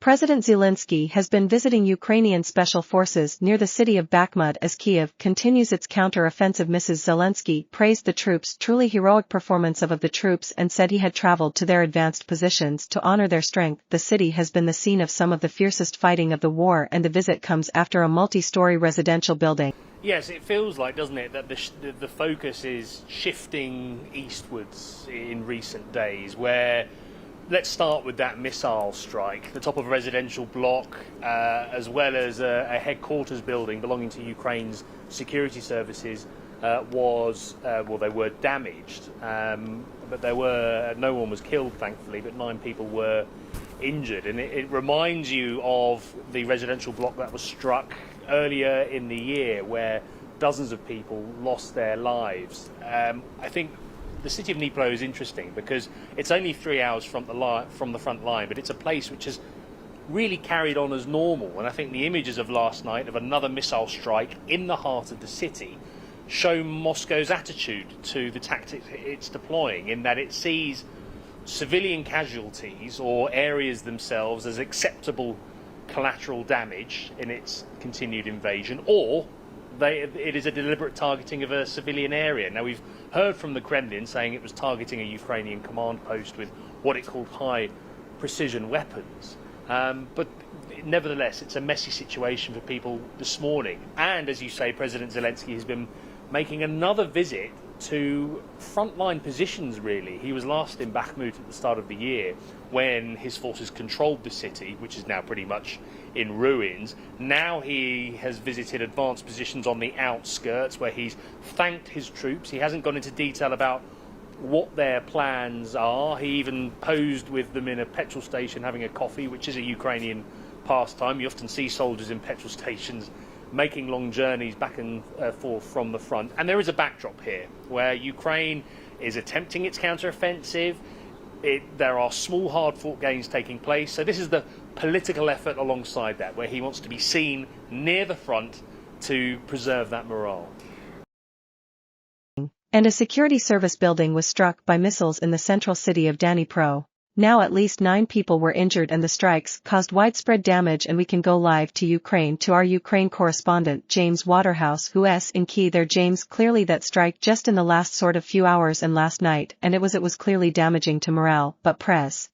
President Zelensky has been visiting Ukrainian special forces near the city of Bakhmut as Kyiv continues its counter-offensive. Mrs. Zelensky praised the troops' truly heroic performance of the troops and said he had traveled to their advanced positions to honor their strength. The city has been the scene of some of the fiercest fighting of the war, and the visit comes after a multi-story residential building. Yes, it feels like, doesn't it, that the focus is shifting eastwards in recent days, where let's start with that missile strike. The top of a residential block, as well as a headquarters building belonging to Ukraine's security services, they were damaged. But no one was killed, thankfully, but 9 people were injured. And it reminds you of the residential block that was struck earlier in the year, where dozens of people lost their lives. I think the city of Dnipro is interesting because it's only 3 hours from the front line, but it's a place which has really carried on as normal. And I think the images of last night of another missile strike in the heart of the city show Moscow's attitude to the tactics it's deploying, in that it sees civilian casualties or areas themselves as acceptable collateral damage in its continued invasion, or it is a deliberate targeting of a civilian area. Now, we've heard from the Kremlin saying it was targeting a Ukrainian command post with what it called high precision weapons. But nevertheless, it's a messy situation for people this morning. And as you say, President Zelensky has been making another visit to frontline positions, really. He was last in Bakhmut at the start of the year when his forces controlled the city, which is now pretty much in ruins. Now he has visited advanced positions on the outskirts where he's thanked his troops. He hasn't gone into detail about what their plans are. He even posed with them in a petrol station having a coffee, which is a Ukrainian pastime. You often see soldiers in petrol stations making long journeys back and forth from the front. And there is a backdrop here where Ukraine is attempting its counter-offensive. There are small hard-fought gains taking place. So this is the political effort alongside that, where he wants to be seen near the front to preserve that morale. And a security service building was struck by missiles in the central city of Dnipro. Now at least 9 people were injured and the strikes caused widespread damage. And we can go live to Ukraine to our Ukraine correspondent James Waterhouse, who's in Kyiv there. James, clearly that strike just in the last few hours and last night, and it was clearly damaging to morale, but Prez.